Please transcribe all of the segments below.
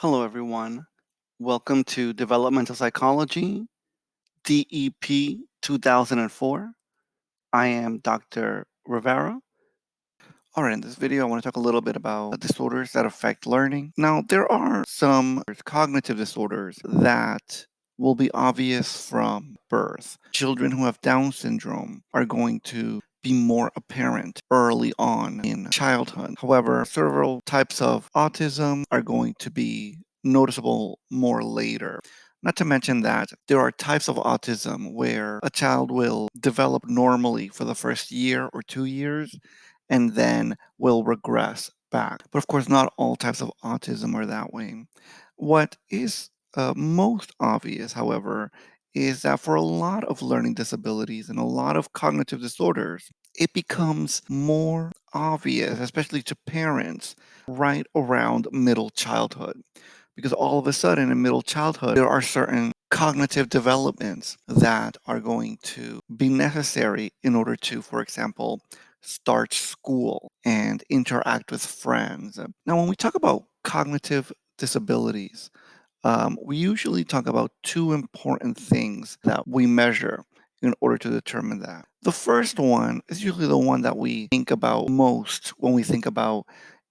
Hello, everyone. Welcome to Developmental Psychology, DEP 2004. I am Dr. Rivera. All right, in this video, I want to talk a little bit about disorders that affect learning. Now, there are some cognitive disorders that will be obvious from birth. Children who have Down syndrome are going to be more apparent early on in childhood. However, several types of autism are going to be noticeable more later. Not to mention that there are types of autism where a child will develop normally for the first year or 2 years and then will regress back. But of course, not all types of autism are that way. What is most obvious, however, is that for a lot of learning disabilities and a lot of cognitive disorders, it becomes more obvious, especially to parents, right around middle childhood. Because all of a sudden in middle childhood, there are certain cognitive developments that are going to be necessary in order to, for example, start school and interact with friends. Now, when we talk about cognitive disabilities, we usually talk about two important things that we measure in order to determine that. The first one is usually the one that we think about most when we think about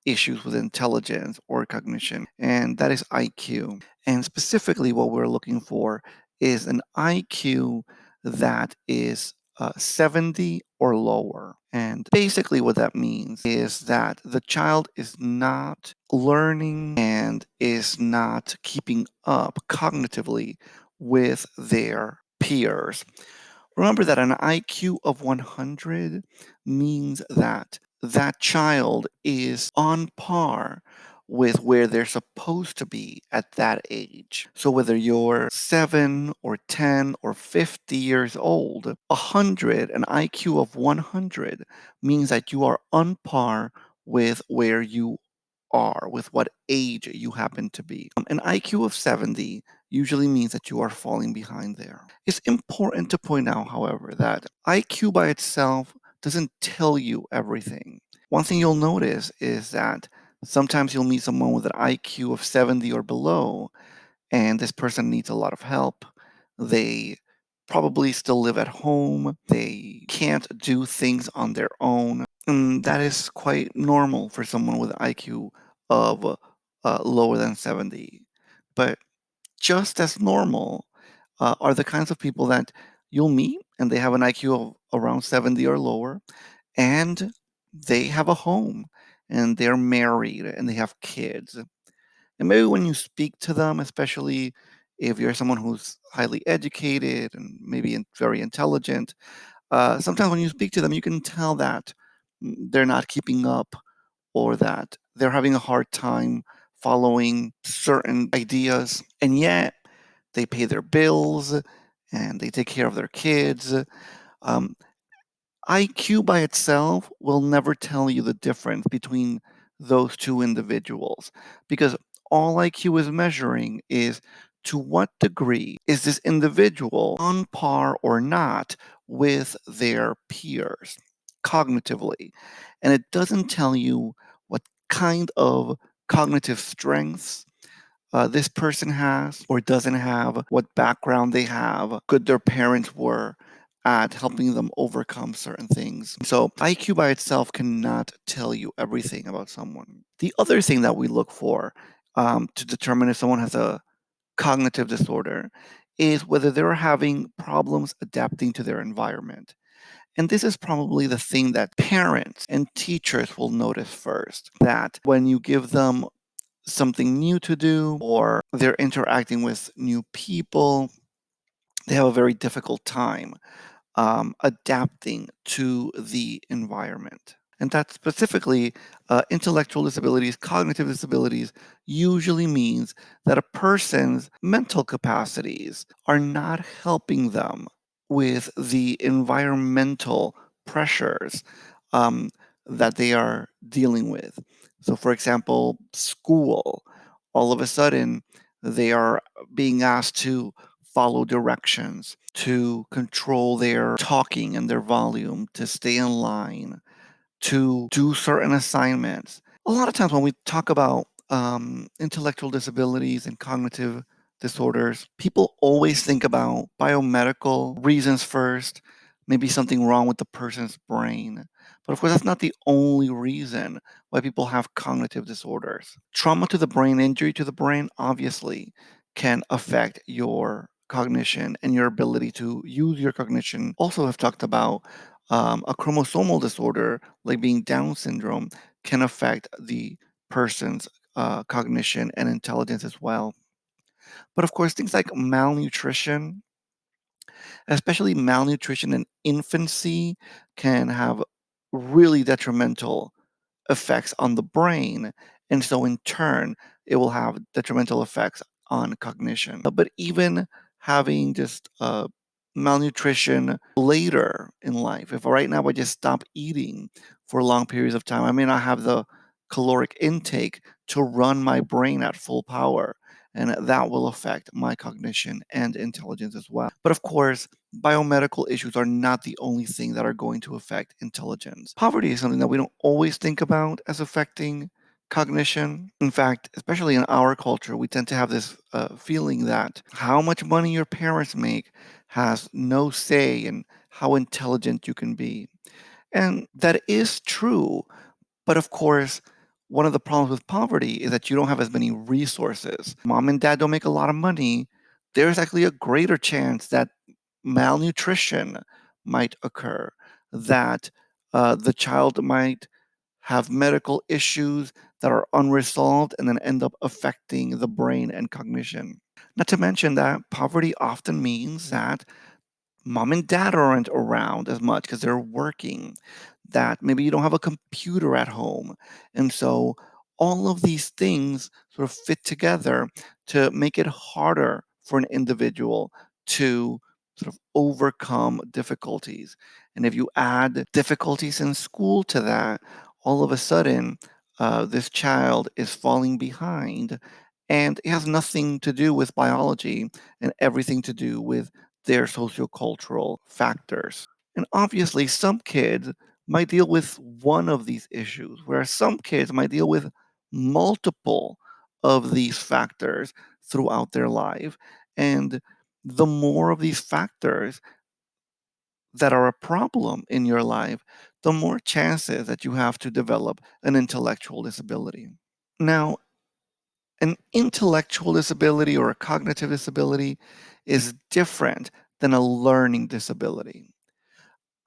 issues with intelligence or cognition, and that is IQ. And specifically, what we're looking for is an IQ that is 70 or lower. And basically, what that means is that the child is not learning and is not keeping up cognitively with their peers. Remember that an IQ of 100 means that that child is on par with where they're supposed to be at that age. So whether you're 7 or 10 or 50 years old, 100, an IQ of 100 means that you are on par with where you are, with what age you happen to be. An IQ of 70 usually means that you are falling behind there. It's important to point out, however, that IQ by itself doesn't tell you everything. One thing you'll notice is that sometimes you'll meet someone with an IQ of 70 or below, and this person needs a lot of help. They probably still live at home. They can't do things on their own. And that is quite normal for someone with an IQ of lower than 70. But just as normal are the kinds of people that you'll meet and they have an IQ of around 70 or lower, and they have a home and they're married and they have kids. And maybe when you speak to them, especially if you're someone who's highly educated and maybe very intelligent, sometimes when you speak to them, you can tell that they're not keeping up or that they're having a hard time following certain ideas. And yet they pay their bills and they take care of their kids. Um, IQ by itself will never tell you the difference between those two individuals because all IQ is measuring is to what degree is this individual on par or not with their peers cognitively. And it doesn't tell you what kind of cognitive strengths this person has or doesn't have, what background they have, good their parents were at helping them overcome certain things. So IQ by itself cannot tell you everything about someone. The other thing that we look for to determine if someone has a cognitive disorder is whether they're having problems adapting to their environment. And this is probably the thing that parents and teachers will notice first, that when you give them something new to do or they're interacting with new people, they have a very difficult time adapting to the environment. And that specifically, intellectual disabilities, cognitive disabilities, usually means that a person's mental capacities are not helping them with the environmental pressures um, that they are dealing with. So, for example, school, all of a sudden, they are being asked to follow directions, to control their talking and their volume, to stay in line, to do certain assignments. A lot of times when we talk about intellectual disabilities and cognitive disorders, people always think about biomedical reasons first, maybe something wrong with the person's brain. But of course, that's not the only reason why people have cognitive disorders. Trauma to the brain, injury to the brain, obviously can affect your cognition and your ability to use your cognition. Also, have talked about a chromosomal disorder like being Down syndrome can affect the person's cognition and intelligence as well. But of course, things like malnutrition, especially malnutrition in infancy, can have really detrimental effects on the brain. And so, in turn, it will have detrimental effects on cognition. But even having just malnutrition later in life, if right now I just stop eating for long periods of time, I may not have the caloric intake to run my brain at full power. And that will affect my cognition and intelligence as well. But of course, biomedical issues are not the only thing that are going to affect intelligence. Poverty is something that we don't always think about as affecting cognition. In fact, especially in our culture, we tend to have this feeling that how much money your parents make has no say in how intelligent you can be. And that is true. But of course, one of the problems with poverty is that you don't have as many resources. Mom and dad don't make a lot of money. There's actually a greater chance that malnutrition might occur, that the child might have medical issues that are unresolved and then end up affecting the brain and cognition. Not to mention that poverty often means that mom and dad aren't around as much because they're working, that maybe you don't have a computer at home. And so all of these things sort of fit together to make it harder for an individual to sort of overcome difficulties. And if you add difficulties in school to that, all of a sudden, this child is falling behind. And it has nothing to do with biology and everything to do with their sociocultural factors. And obviously, some kids might deal with one of these issues, whereas some kids might deal with multiple of these factors throughout their life. And the more of these factors that are a problem in your life, the more chances that you have to develop an intellectual disability. Now, an intellectual disability or a cognitive disability is different than a learning disability.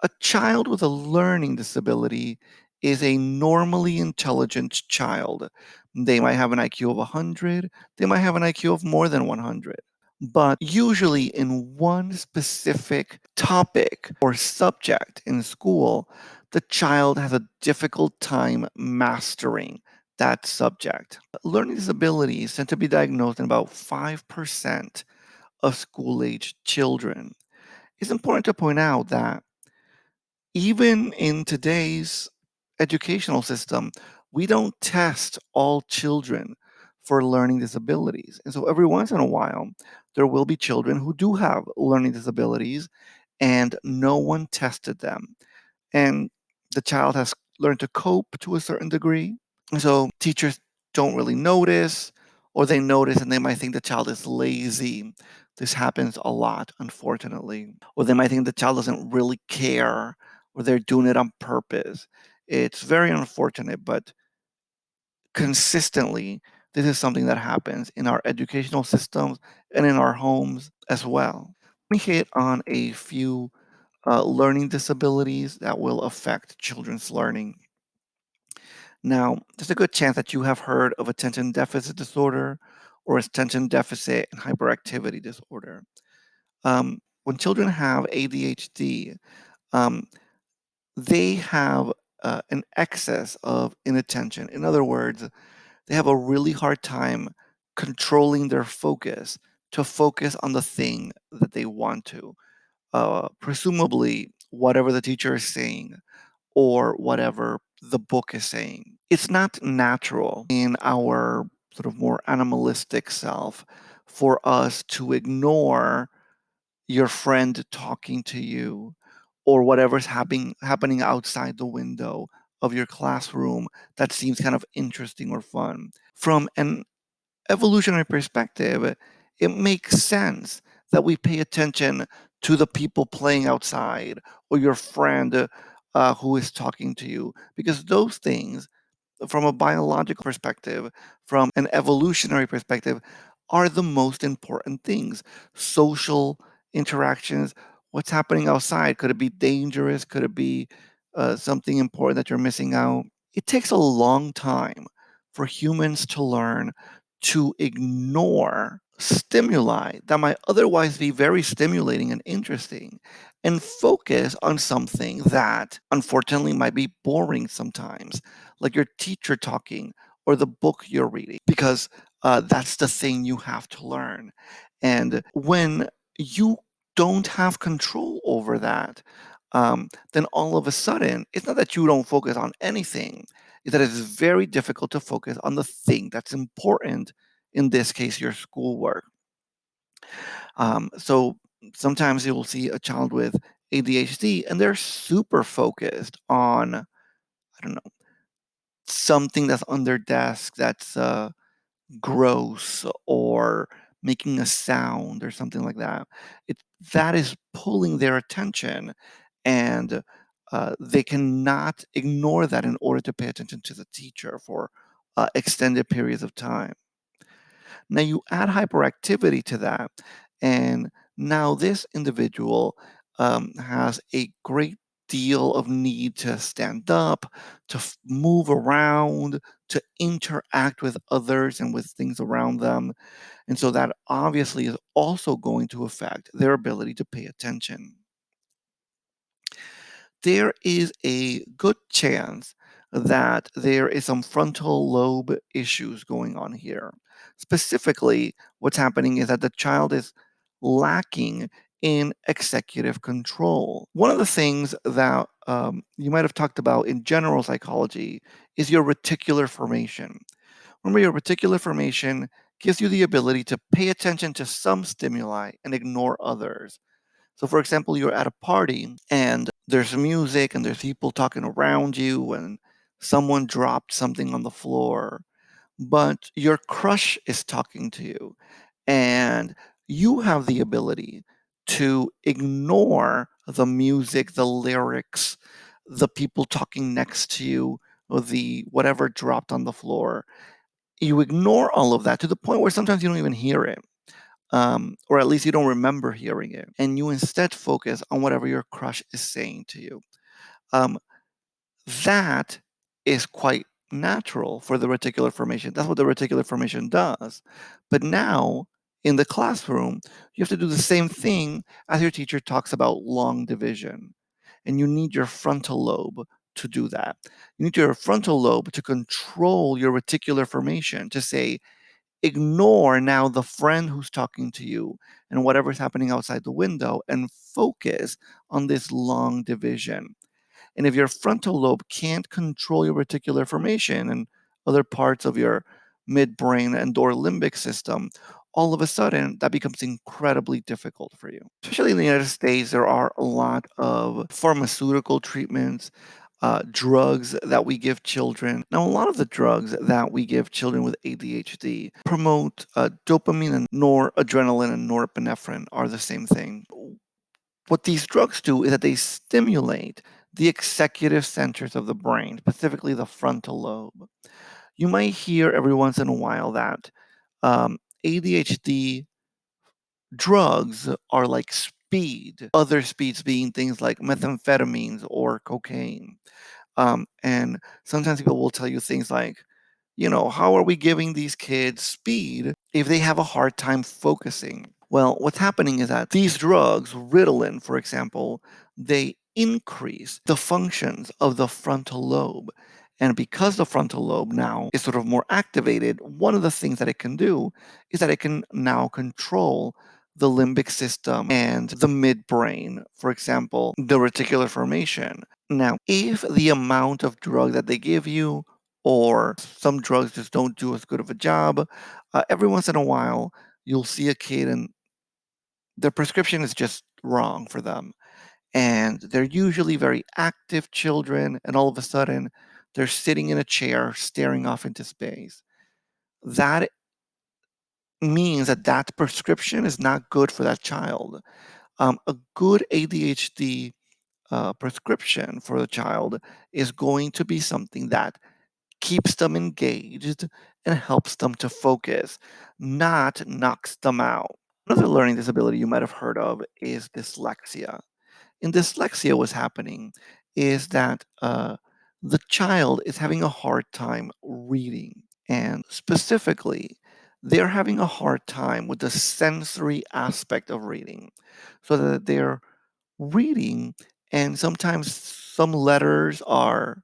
A child with a learning disability is a normally intelligent child. They might have an IQ of 100, they might have an IQ of more than 100. But usually, in one specific topic or subject in school, the child has a difficult time mastering that subject. Learning disabilities tend to be diagnosed in about 5% of school age children. It's important to point out that even in today's educational system, we don't test all children for learning disabilities. And so every once in a while, there will be children who do have learning disabilities and no one tested them. And the child has learned to cope to a certain degree. And so teachers don't really notice, or they notice and they might think the child is lazy. This happens a lot, unfortunately. Or they might think the child doesn't really care, or they're doing it on purpose. It's very unfortunate, but consistently, this is something that happens in our educational systems and in our homes as well. Let me hit on a few learning disabilities that will affect children's learning. Now, there's a good chance that you have heard of attention deficit disorder or attention deficit and hyperactivity disorder. When children have ADHD, um, they have an excess of inattention. In other words, they have a really hard time controlling their focus to focus on the thing that they want to, presumably, whatever the teacher is saying or whatever the book is saying. It's not natural in our sort of more animalistic self for us to ignore your friend talking to you or whatever's happening outside the window of your classroom that seems kind of interesting or fun. From an evolutionary perspective, it makes sense that we pay attention to the people playing outside or your friend who is talking to you, because those things, from a biological perspective, from an evolutionary perspective, are the most important things. Social interactions, what's happening outside, could it be dangerous? Could it be something important that you're missing out? It takes a long time for humans to learn to ignore stimuli that might otherwise be very stimulating and interesting and focus on something that unfortunately might be boring sometimes, like your teacher talking or the book you're reading, because that's the thing you have to learn. And when you don't have control over that, then all of a sudden, it's not that you don't focus on anything, it's that it's very difficult to focus on the thing that's important, in this case, your schoolwork. So sometimes you will see a child with ADHD and they're super focused on, I don't know, something that's on their desk that's gross or making a sound or something like that. It that is pulling their attention, and they cannot ignore that in order to pay attention to the teacher for extended periods of time. Now you add hyperactivity to that, and now this individual has a great deal of need to stand up, to move around, to interact with others and with things around them. And so that obviously is also going to affect their ability to pay attention. There is a good chance that there is some frontal lobe issues going on here. Specifically, what's happening is that the child is lacking in executive control. One of the things that you might have talked about in general psychology is your reticular formation. Remember, your reticular formation gives you the ability to pay attention to some stimuli and ignore others. So, for example, you're at a party and there's music and there's people talking around you, and someone dropped something on the floor, but your crush is talking to you, and you have the ability to ignore the music, the lyrics, the people talking next to you, or the whatever dropped on the floor. You ignore all of that to the point where sometimes you don't even hear it, or at least you don't remember hearing it, and you instead focus on whatever your crush is saying to you. Um, that is quite natural for the reticular formation. That's what the reticular formation does. But now, in the classroom, you have to do the same thing as your teacher talks about long division. And you need your frontal lobe to do that. You need your frontal lobe to control your reticular formation, to say, ignore now the friend who's talking to you and whatever's happening outside the window and focus on this long division. And if your frontal lobe can't control your reticular formation and other parts of your midbrain and or limbic system, all of a sudden that becomes incredibly difficult for you. Especially in the United States, there are a lot of pharmaceutical treatments, drugs that we give children. Now, a lot of the drugs that we give children with ADHD promote dopamine and noradrenaline and norepinephrine are the same thing. What these drugs do is that they stimulate the executive centers of the brain, specifically the frontal lobe. You might hear every once in a while that ADHD drugs are like speed, other speeds being things like methamphetamines or cocaine. And sometimes people will tell you things like, how are we giving these kids speed if they have a hard time focusing? Well, what's happening is that these drugs, Ritalin, for example, they increase the functions of the frontal lobe. And because the frontal lobe now is sort of more activated, one of the things that it can do is that it can now control the limbic system and the midbrain, for example, the reticular formation. Now, if the amount of drug that they give you, or some drugs just don't do as good of a job, every once in a while, you'll see a kid and their prescription is just wrong for them. And they're usually very active children, and all of a sudden, they're sitting in a chair staring off into space. that means that that prescription is not good for that child. A good ADHD prescription for the child is going to be something that keeps them engaged and helps them to focus, not knocks them out. Another learning disability you might have heard of is dyslexia. In dyslexia, what's happening is that the child is having a hard time reading. And specifically, they're having a hard time with the sensory aspect of reading, so that they're reading, and sometimes some letters are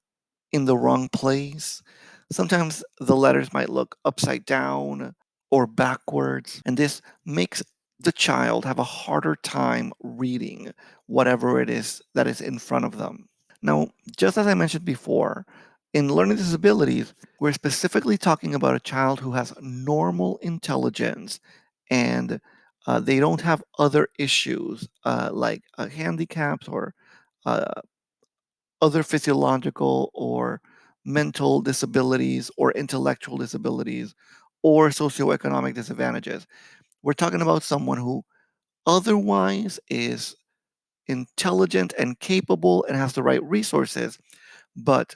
in the wrong place. Sometimes the letters might look upside down or backwards, and this makes the child have a harder time reading whatever it is that is in front of them. Now, just as I mentioned before, in learning disabilities, we're specifically talking about a child who has normal intelligence and they don't have other issues like handicaps or uh, other physiological or mental disabilities or intellectual disabilities or socioeconomic disadvantages. We're talking about someone who otherwise is intelligent and capable and has the right resources, but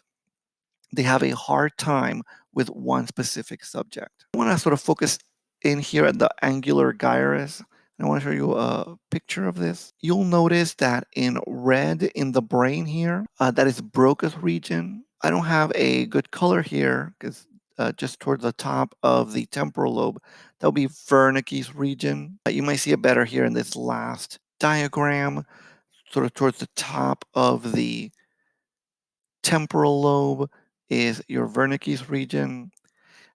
they have a hard time with one specific subject. I want to sort of focus in here at the angular gyrus. I want to show you a picture of this. You'll notice that in red in the brain here, that is Broca's region. I don't have a good color here because just towards the top of the temporal lobe, that will be Wernicke's region. You might see it better here in this last diagram, sort of towards the top of the temporal lobe is your Wernicke's region.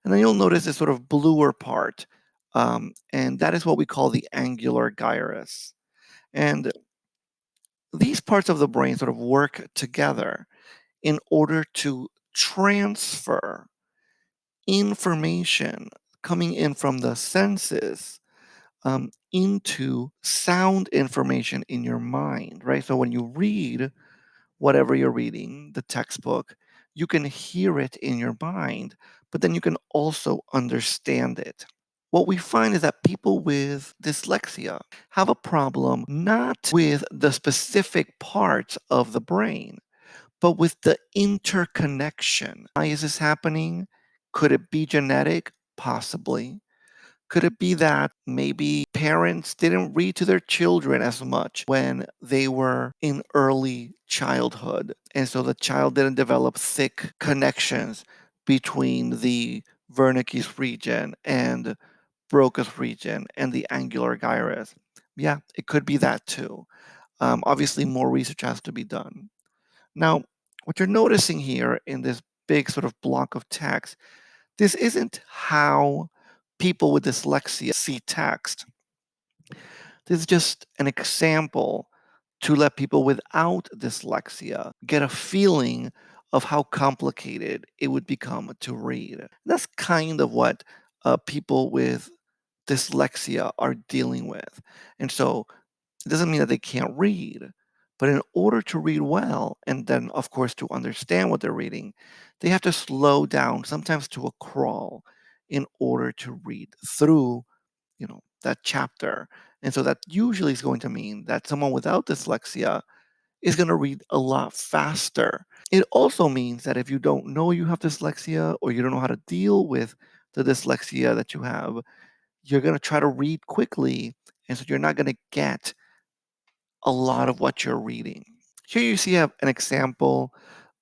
And then you'll notice this sort of bluer part, and that is what we call the angular gyrus. And these parts of the brain sort of work together in order to transfer information coming in from the senses into sound information in your mind, right? So when you read whatever you're reading, the textbook, you can hear it in your mind, but then you can also understand it. What we find is that people with dyslexia have a problem not with the specific parts of the brain, but with the interconnection. Why is this happening? Could it be genetic? Possibly. Could it be that maybe parents didn't read to their children as much when they were in early childhood? And so the child didn't develop thick connections between the Wernicke's region and Broca's region and the angular gyrus. Yeah, it could be that too. Obviously, more research has to be done. Now, what you're noticing here in this big sort of block of text, this isn't how people with dyslexia see text. This is just an example to let people without dyslexia get a feeling of how complicated it would become to read. That's kind of what people with dyslexia are dealing with. And so it doesn't mean that they can't read, but in order to read well, and then, of course, to understand what they're reading, they have to slow down, sometimes to a crawl, in order to read through, that chapter. And so that usually is going to mean that someone without dyslexia is going to read a lot faster. It also means that if you don't know you have dyslexia or you don't know how to deal with the dyslexia that you have, you're going to try to read quickly. And so you're not going to get a lot of what you're reading. Here you see an example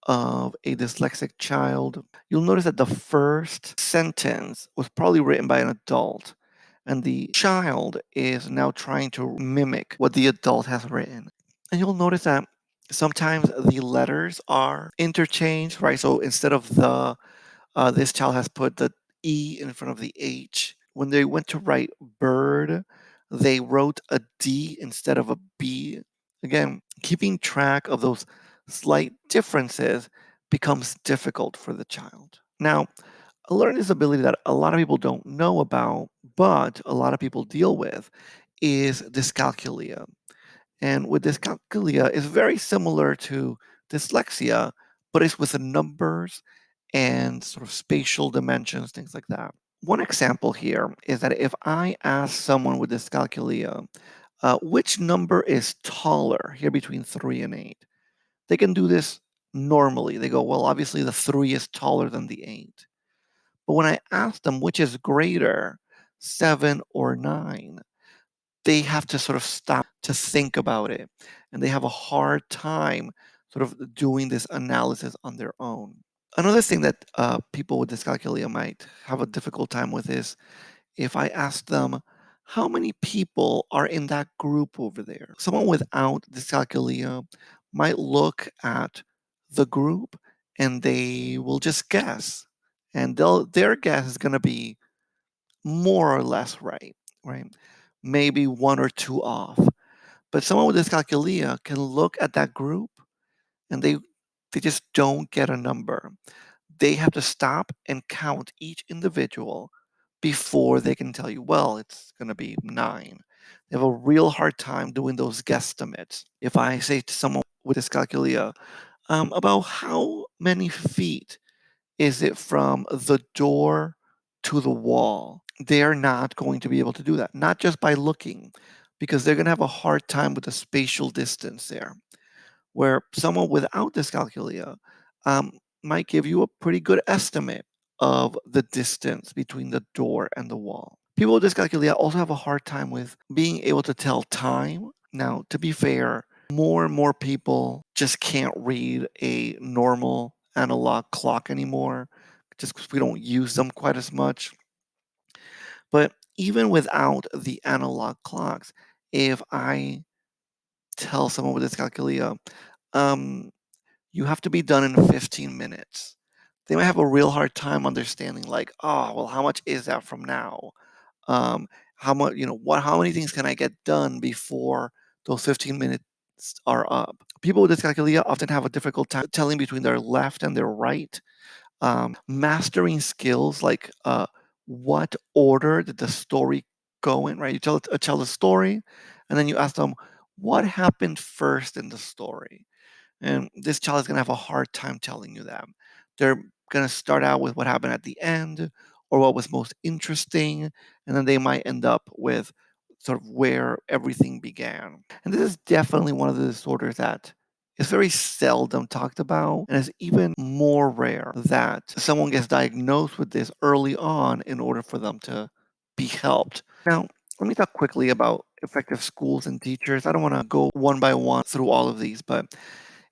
of a dyslexic child. You'll notice that the first sentence was probably written by an adult, and the child is now trying to mimic what the adult has written. And you'll notice that sometimes the letters are interchanged, right? So instead of this child has put the E in front of the H. When they went to write bird, they wrote a D instead of a B. Again, keeping track of those slight differences becomes difficult for the child. Now, a learning disability that a lot of people don't know about, but a lot of people deal with, is dyscalculia. And with dyscalculia, it's very similar to dyslexia, but it's with the numbers and sort of spatial dimensions, things like that. One example here is that if I ask someone with dyscalculia, which number is taller here between 3 and 8, they can do this normally. They go, well, obviously the 3 is taller than the 8. But when I ask them which is greater, 7 or 9, they have to sort of stop to think about it. And they have a hard time sort of doing this analysis on their own. Another thing that people with dyscalculia might have a difficult time with is if I ask them, how many people are in that group over there? Someone without dyscalculia might look at the group and they will just guess. And their guess is going to be more or less right, right? Maybe one or two off. But someone with dyscalculia can look at that group and they just don't get a number. They have to stop and count each individual before they can tell you, well, it's going to be 9. They have a real hard time doing those guesstimates. If I say to someone with dyscalculia, about how many feet is it from the door to the wall? They're not going to be able to do that, not just by looking, because they're going to have a hard time with the spatial distance there where someone without dyscalculia um, might give you a pretty good estimate of the distance between the door and the wall. People with dyscalculia also have a hard time with being able to tell time. Now, to be fair, more and more people just can't read a normal analog clock anymore just because we don't use them quite as much. But even without the analog clocks, if I tell someone with dyscalculia, um, you have to be done in 15 minutes. They might have a real hard time understanding, like, oh, well, how much is that from now? How much, how many things can I get done before those 15 minutes are up? People with dyscalculia often have a difficult time telling between their left and their right. Mastering skills like what order did the story go in, right? You tell a story, and then you ask them, what happened first in the story? And this child is going to have a hard time telling you that. They're going to start out with what happened at the end or what was most interesting, and then they might end up with sort of where everything began. And this is definitely one of the disorders that is very seldom talked about, and is even more rare that someone gets diagnosed with this early on in order for them to be helped. Now, let me talk quickly about effective schools and teachers. I don't want to go one by one through all of these, but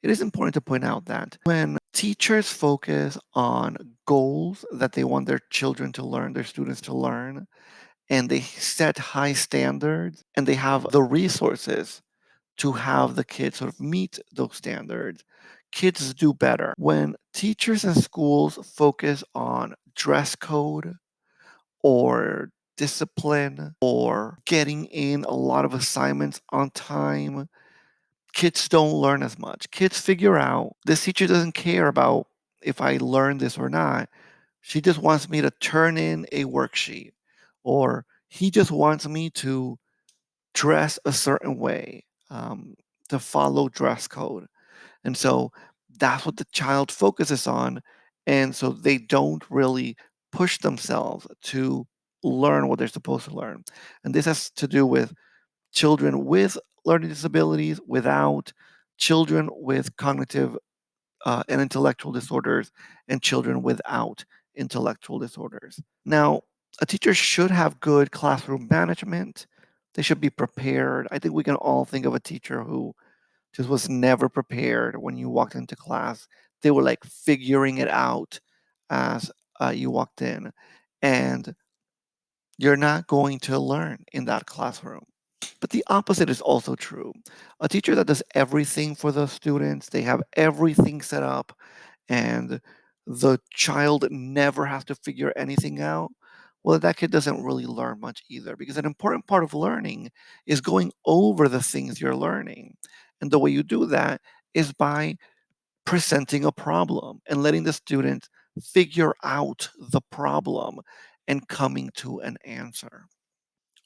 it is important to point out that when teachers focus on goals that they want their children to learn, their students to learn, and they set high standards and they have the resources to have the kids sort of meet those standards, kids do better. When teachers and schools focus on dress code or discipline or getting in a lot of assignments on time, kids don't learn as much. Kids figure out this teacher doesn't care about if I learn this or not. She just wants me to turn in a worksheet, or he just wants me to dress a certain way, to follow dress code. And so that's what the child focuses on. And so they don't really push themselves to learn what they're supposed to learn. And this has to do with children with learning disabilities, without, children with cognitive and intellectual disorders, and children without intellectual disorders. Now, a teacher should have good classroom management. They should be prepared. I think we can all think of a teacher who just was never prepared when you walked into class. They were like figuring it out as you walked in. And you're not going to learn in that classroom. But the opposite is also true. A teacher that does everything for the students, they have everything set up, and the child never has to figure anything out. Well, that kid doesn't really learn much either, because an important part of learning is going over the things you're learning. And the way you do that is by presenting a problem and letting the student figure out the problem and coming to an answer.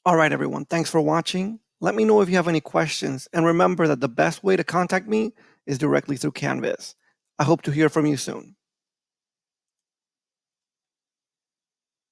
All right, everyone. Thanks for watching. Let me know if you have any questions. And remember that the best way to contact me is directly through Canvas. I hope to hear from you soon.